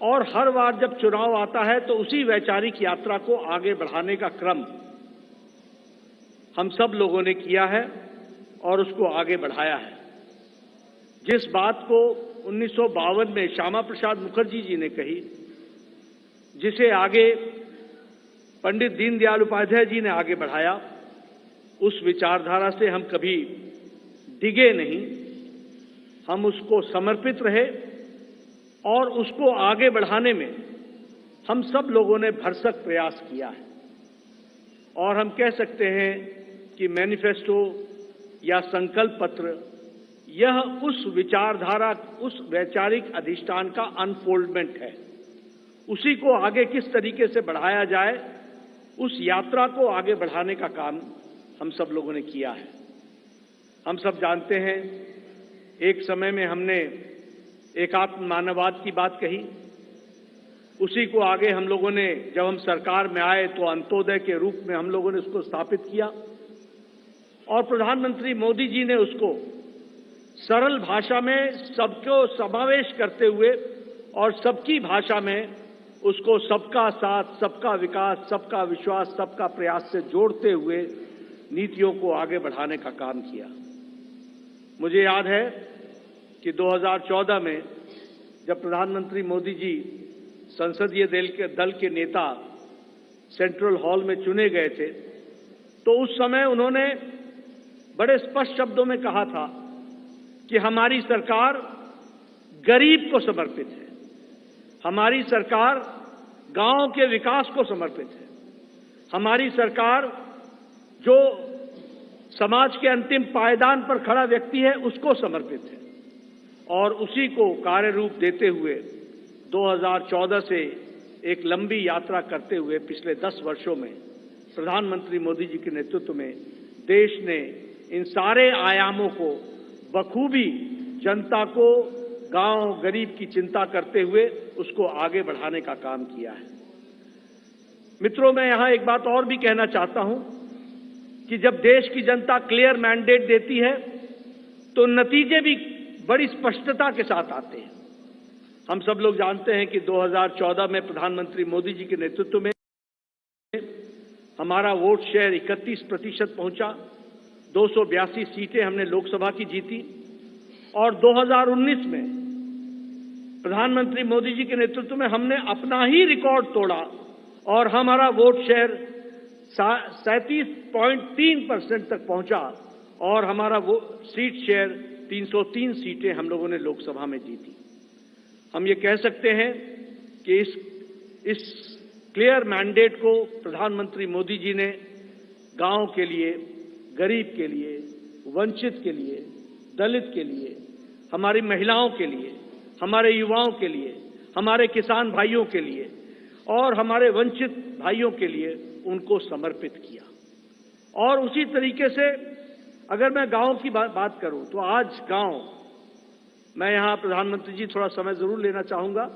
और हर बार जब चुनाव आता है तो उसी वैचारिक यात्रा को आगे बढ़ाने का क्रम हम सब लोगों ने किया है और उसको आगे बढ़ाया है। जिस बात को 1952 में श्यामा प्रसाद मुखर्जी जी ने कही, जिसे आगे पंडित दीनदयाल उपाध्याय जी ने आगे बढ़ाया, उस विचारधारा से हम कभी डिगे नहीं, हम उसको समर्पित रहे और उसको आगे बढ़ाने में हम सब लोगों ने भरसक प्रयास किया है। और हम कह सकते हैं कि मैनिफेस्टो या संकल्प पत्र यह उस विचारधारा, उस वैचारिक अधिष्ठान का अनफोल्डमेंट है। उसी को आगे किस तरीके से बढ़ाया जाए, उस यात्रा को आगे बढ़ाने का काम हम सब लोगों ने किया है। हम सब जानते हैं, एक समय में हमने एकात्म मानववाद की बात कही, उसी को आगे हम लोगों ने, जब हम सरकार में आए तो अंत्योदय के रूप में हम लोगों ने उसको स्थापित किया और प्रधानमंत्री मोदी जी ने उसको सरल भाषा में सबको समावेश करते हुए और सबकी भाषा में उसको सबका साथ, सबका विकास, सबका विश्वास, सबका प्रयास से जोड़ते हुए नीतियों को आगे बढ़ाने का काम किया। मुझे याद है कि 2014 में जब प्रधानमंत्री मोदी जी संसदीय दल के नेता सेंट्रल हॉल में चुने गए थे, तो उस समय उन्होंने बड़े स्पष्ट शब्दों में कहा था कि हमारी सरकार गरीब को समर्पित है, हमारी सरकार गांव के विकास को समर्पित है, हमारी सरकार जो समाज के अंतिम पायदान पर खड़ा व्यक्ति है उसको समर्पित है। और उसी को कार्य रूप देते हुए 2014 से एक लंबी यात्रा करते हुए पिछले 10 वर्षों में प्रधानमंत्री मोदी जी के नेतृत्व में देश ने इन सारे आयामों को बखूबी जनता को, गांव गरीब की चिंता करते हुए उसको आगे बढ़ाने का काम किया है। मित्रों, मैं यहां एक बात और भी कहना चाहता हूं कि जब देश की जनता क्लियर मैंडेट देती है तो नतीजे भी बड़ी स्पष्टता के साथ आते हैं। हम सब लोग जानते हैं कि 2014 में प्रधानमंत्री मोदी जी के नेतृत्व में हमारा वोट शेयर 31% पहुंचा, 282 सीटें हमने लोकसभा की जीती और 2019 में प्रधानमंत्री मोदी जी के नेतृत्व में हमने अपना ही रिकॉर्ड तोड़ा और हमारा वोट शेयर 37.3% तक पहुंचा और हमारा वो सीट शेयर 303 सीटें हम लोगों ने लोकसभा में जीती। हम ये कह सकते हैं कि इस क्लियर मैंडेट को प्रधानमंत्री मोदी जी ने गांव के लिए, गरीब के लिए, वंचित के लिए, दलित के लिए, हमारी महिलाओं के लिए, हमारे युवाओं के लिए, हमारे किसान भाइयों के लिए और हमारे वंचित भाइयों के लिए उनको समर्पित किया। और उसी तरीके से अगर मैं गांव की बात करूं तो आज गांव, मैं यहां प्रधानमंत्री जी थोड़ा समय जरूर लेना चाहूंगा,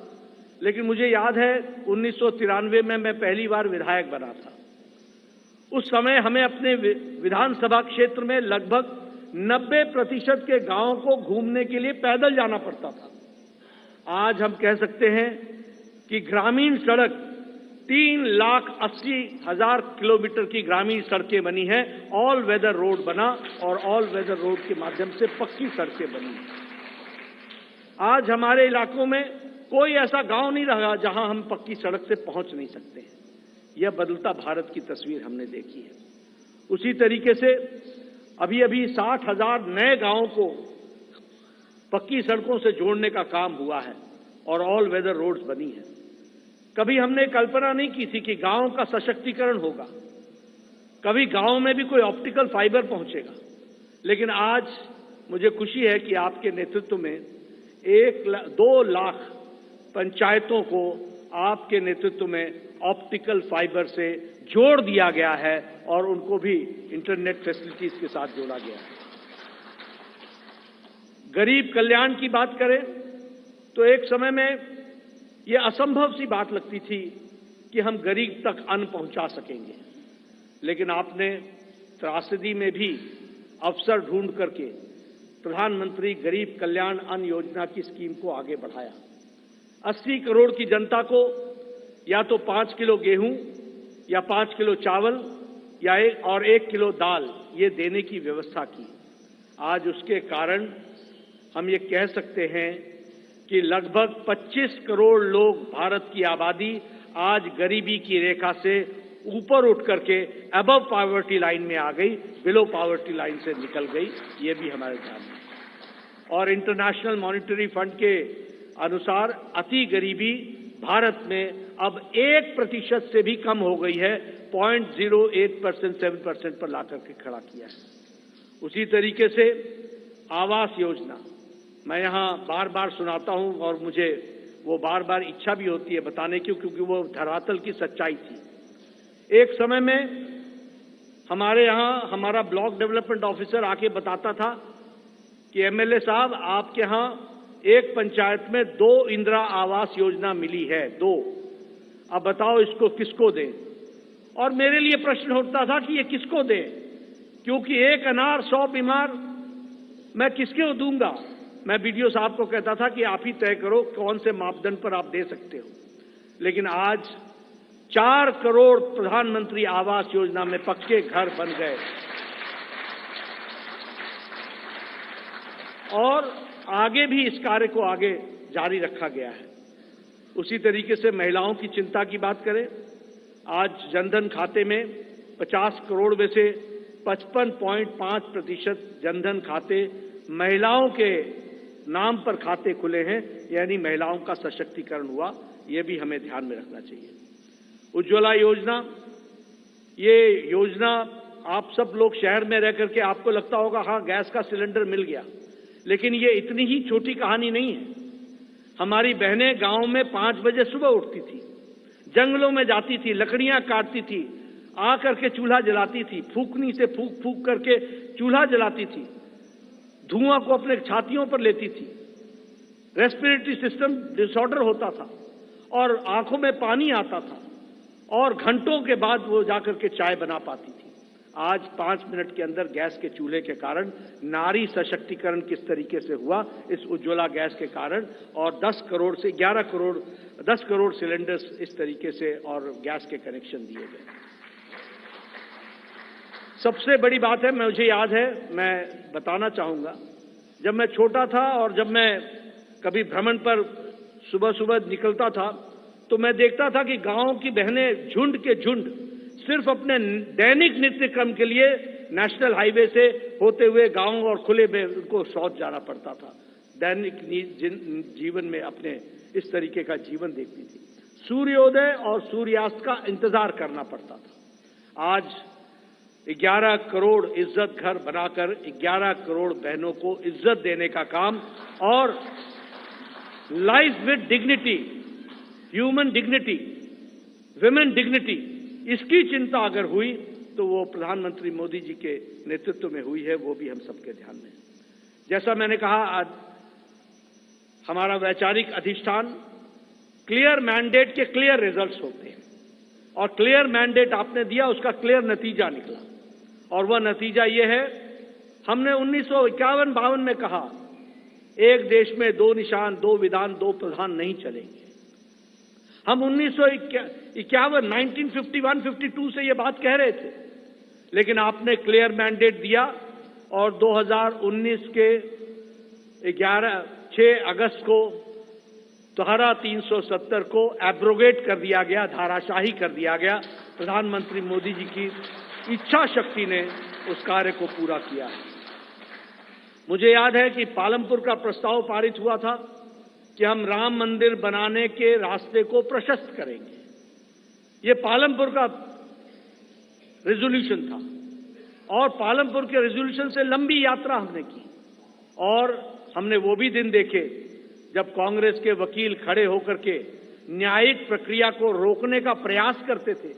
लेकिन मुझे याद है 1993 में मैं पहली बार विधायक बना था। उस समय हमें अपने विधानसभा क्षेत्र में लगभग 90% के गांवों को घूमने के लिए पैदल जाना पड़ता था। आज हम कह सकते हैं कि ग्रामीण सड़क 3,80,000 किलोमीटर की ग्रामीण सड़कें बनी हैं, ऑल वेदर रोड बना और ऑल वेदर रोड के माध्यम से पक्की सड़कें बनी। आज हमारे इलाकों में कोई ऐसा गांव नहीं रहा जहां हम पक्की सड़क से पहुंच नहीं सकते हैं। यह बदलता भारत की तस्वीर हमने देखी है। उसी तरीके से अभी 60,000 नए गांवों को पक्की सड़कों से जोड़ने का काम हुआ है और ऑल वेदर रोड्स बनी है। कभी हमने कल्पना नहीं की थी कि गांव का सशक्तिकरण होगा, कभी गांव में भी कोई ऑप्टिकल फाइबर पहुंचेगा, लेकिन आज मुझे खुशी है कि आपके नेतृत्व में 2 लाख पंचायतों को आपके नेतृत्व में ऑप्टिकल फाइबर से जोड़ दिया गया है और उनको भी इंटरनेट फैसिलिटीज के साथ जोड़ा गया है। गरीब कल्याण की बात करें तो एक समय में यह असंभव सी बात लगती थी कि हम गरीब तक अन्न पहुंचा सकेंगे, लेकिन आपने त्रासदी में भी अवसर ढूंढ करके प्रधानमंत्री गरीब कल्याण अन्न योजना की स्कीम को आगे बढ़ाया। 80 करोड़ की जनता को या तो 5 किलो गेहूं या 5 किलो चावल या 1 किलो दाल ये देने की व्यवस्था की। आज उसके कारण हम ये कह सकते हैं कि लगभग 25 करोड़ लोग, भारत की आबादी आज गरीबी की रेखा से ऊपर उठ करके अबव पॉवर्टी लाइन में आ गई, बिलो पॉवर्टी लाइन से निकल गई। ये भी हमारे ध्यान में। और इंटरनेशनल मॉनिटरी फंड के अनुसार अति गरीबी भारत में अब 1% से भी कम हो गई है, 0.08% 7% पर लाकर के खड़ा किया है। उसी तरीके से आवास योजना मैं यहां बार बार सुनाता हूं और मुझे वो बार बार इच्छा भी होती है बताने की, क्योंकि वो धरातल की सच्चाई थी। एक समय में हमारे यहां हमारा ब्लॉक डेवलपमेंट ऑफिसर आके बताता था कि एमएलए साहब आपके यहां एक पंचायत में 2 इंदिरा आवास योजना मिली है, 2। अब बताओ इसको किसको दें? और मेरे लिए प्रश्न उठता था कि ये किसको दें, क्योंकि एक अनार 100 बीमार मैं किसको दूंगा? मैं बीडीओ साहब को कहता था कि आप ही तय करो कौन से मापदंड पर आप दे सकते हो। लेकिन आज 4 करोड़ प्रधानमंत्री आवास योजना में पक्के घर बन गए और आगे भी इस कार्य को आगे जारी रखा गया है। उसी तरीके से महिलाओं की चिंता की बात करें, आज जनधन खाते में 50 करोड़ में से 55.5% जनधन खाते महिलाओं के नाम पर खाते खुले हैं, यानी महिलाओं का सशक्तिकरण हुआ। ये भी हमें ध्यान में रखना चाहिए। उज्ज्वला योजना, ये योजना आप सब लोग शहर में रह करके आपको लगता होगा हाँ गैस का सिलेंडर मिल गया, लेकिन ये इतनी ही छोटी कहानी नहीं है। हमारी बहनें गांव में 5 बजे सुबह उठती थी, जंगलों में जाती थी, लकड़ियां काटती थी, आ करके चूल्हा जलाती थी, फूकनी से फूक फूक करके चूल्हा जलाती थी, धुआं को अपने छातियों पर लेती थी, रेस्पिरेटरी सिस्टम डिसऑर्डर होता था और आंखों में पानी आता था और घंटों के बाद वो जाकर के चाय बना पाती थी। आज 5 मिनट के अंदर गैस के चूल्हे के कारण नारी सशक्तिकरण किस तरीके से हुआ, इस उज्ज्वला गैस के कारण, और 10 करोड़ से 10 करोड़ सिलेंडर्स इस तरीके से और गैस के कनेक्शन दिए गए। सबसे बड़ी बात है, मुझे याद है, मैं बताना चाहूंगा, जब मैं छोटा था और जब मैं कभी भ्रमण पर सुबह सुबह निकलता था तो मैं देखता था कि गांव की बहनें झुंड के झुंड सिर्फ अपने दैनिक नित्य क्रम के लिए नेशनल हाईवे से होते हुए गांव और खुले में उनको शौच जाना पड़ता था। दैनिक जीवन में अपने इस तरीके का जीवन देखती थी। सूर्योदय और सूर्यास्त का इंतजार करना पड़ता था। आज 11 करोड़ इज्जत घर बनाकर 11 करोड़ बहनों को इज्जत देने का काम और life with dignity, human dignity, women dignity, इसकी चिंता अगर हुई तो वो प्रधानमंत्री मोदी जी के नेतृत्व में हुई है, वो भी हम सबके ध्यान में। जैसा मैंने कहा, आज हमारा वैचारिक अधिष्ठान क्लियर मैंडेट के क्लियर रिजल्ट्स होते हैं और क्लियर मैंडेट आपने दिया, उसका क्लियर नतीजा निकला और वह नतीजा ये है, हमने 1951-52 में कहा एक देश में 2 निशान, 2 विधान, 2 प्रधान नहीं चलेंगे। हम 1951-52 से ये बात कह रहे थे, लेकिन आपने क्लियर मैंडेट दिया और 2019 के 6 अगस्त को धारा 370 को एब्रोगेट कर दिया गया, धाराशाही कर दिया गया। प्रधानमंत्री मोदी जी की इच्छा शक्ति ने उस कार्य को पूरा किया। मुझे याद है कि पालमपुर का प्रस्ताव पारित हुआ था कि हम राम मंदिर बनाने के रास्ते को प्रशस्त करेंगे। ये पालमपुर का रेजोल्यूशन था और पालमपुर के रेजोल्यूशन से लंबी यात्रा हमने की और हमने वो भी दिन देखे जब कांग्रेस के वकील खड़े होकर के न्यायिक प्रक्रिया को रोकने का प्रयास करते थे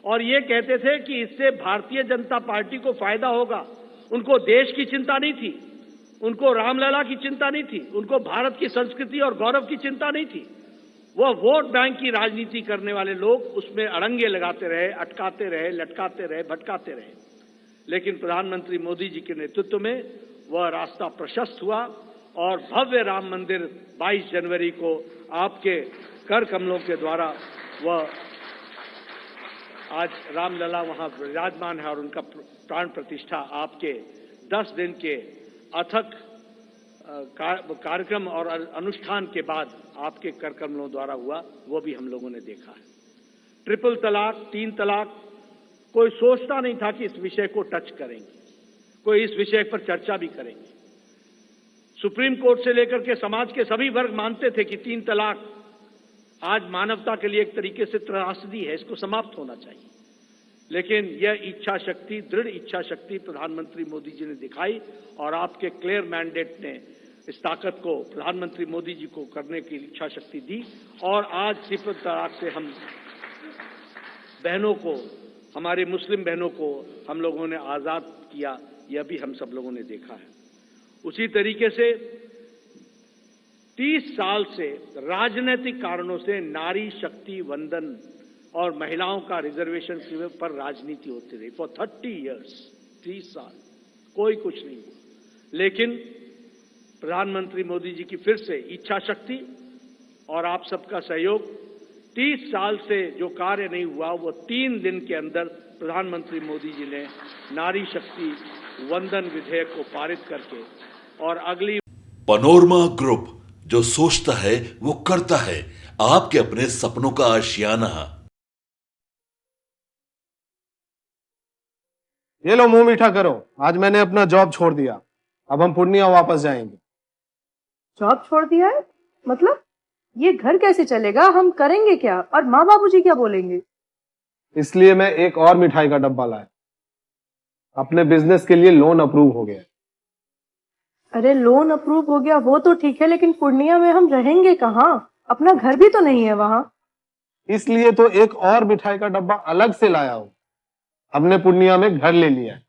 और ये कहते थे कि इससे भारतीय जनता पार्टी को फायदा होगा। उनको देश की चिंता नहीं थी, उनको रामलला की चिंता नहीं थी, उनको भारत की संस्कृति और गौरव की चिंता नहीं थी। वह वोट बैंक की राजनीति करने वाले लोग उसमें अड़ंगे लगाते रहे, अटकाते रहे, लटकाते रहे, भटकाते रहे। लेकिन प्रधानमंत्री मोदी जी के नेतृत्व में वह रास्ता प्रशस्त हुआ और भव्य राम मंदिर 22 जनवरी को आपके कर कमलों के द्वारा वह आज रामलला वहां विराजमान है और उनका प्राण प्रतिष्ठा आपके 10 दिन के अथक कार्यक्रम और अनुष्ठान के बाद आपके कर कमलों द्वारा हुआ, वो भी हम लोगों ने देखा है। ट्रिपल तलाक, 3 तलाक, कोई सोचता नहीं था कि इस विषय को टच करेंगे, कोई इस विषय पर चर्चा भी करेंगे। सुप्रीम कोर्ट से लेकर के समाज के सभी वर्ग मानते थे कि 3 तलाक आज मानवता के लिए एक तरीके से त्रासदी है, इसको समाप्त होना चाहिए। लेकिन यह इच्छा शक्ति, दृढ़ इच्छा शक्ति प्रधानमंत्री मोदी जी ने दिखाई और आपके क्लियर मैंडेट ने इस ताकत को प्रधानमंत्री मोदी जी को करने की इच्छा शक्ति दी और आज ट्रिपल तलाक से हम बहनों को, हमारी मुस्लिम बहनों को हम लोगों ने आजाद किया, यह भी हम सब लोगों ने देखा है। उसी तरीके से 30 साल से राजनीतिक कारणों से नारी शक्ति वंदन और महिलाओं का रिजर्वेशन पर राजनीति होती रही फॉर 30 इयर्स, 30 साल कोई कुछ नहीं हुआ। लेकिन प्रधानमंत्री मोदी जी की फिर से इच्छा शक्ति और आप सबका सहयोग, 30 साल से जो कार्य नहीं हुआ वो 3 दिन के अंदर प्रधानमंत्री मोदी जी ने नारी शक्ति वंदन विधेयक को पारित करके और अगली पैनोरमा ग्रुप, जो सोचता है वो करता है, आपके अपने सपनों का आशियाना। ये लो मुंह मीठा करो, आज मैंने अपना जॉब छोड़ दिया, अब हम पूर्णिया वापस जाएंगे। जॉब छोड़ दिया है? मतलब ये घर कैसे चलेगा, हम करेंगे क्या और माँ बाबूजी क्या बोलेंगे? इसलिए मैं एक और मिठाई का डब्बा लाया, अपने बिजनेस के लिए लोन अप्रूव हो गया। अरे लोन अप्रूव हो गया वो तो ठीक है, लेकिन पूर्णिया में हम रहेंगे कहाँ? अपना घर भी तो नहीं है वहाँ। इसलिए तो एक और मिठाई का डब्बा अलग से लाया हूँ। हमने पूर्णिया में घर ले लिया है,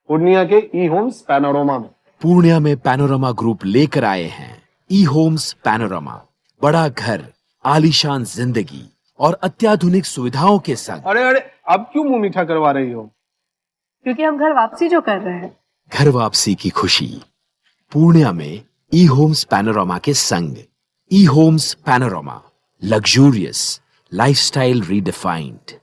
पूर्णिया के ई होम्स पैनोरमा में। पूर्णिया में पैनोरमा ग्रुप लेकर आए हैं ई होम्स पैनोरमा, बड़ा घर, आलीशान जिंदगी और अत्याधुनिक सुविधाओं के संग। अरे अब क्यों मुंह मीठा करवा रही हो? क्योंकि हम घर वापसी जो कर रहे हैं। घर वापसी की खुशी पूर्णिया में ई होम्स पैनोरमा के संग। E homes panorama, luxurious lifestyle redefined.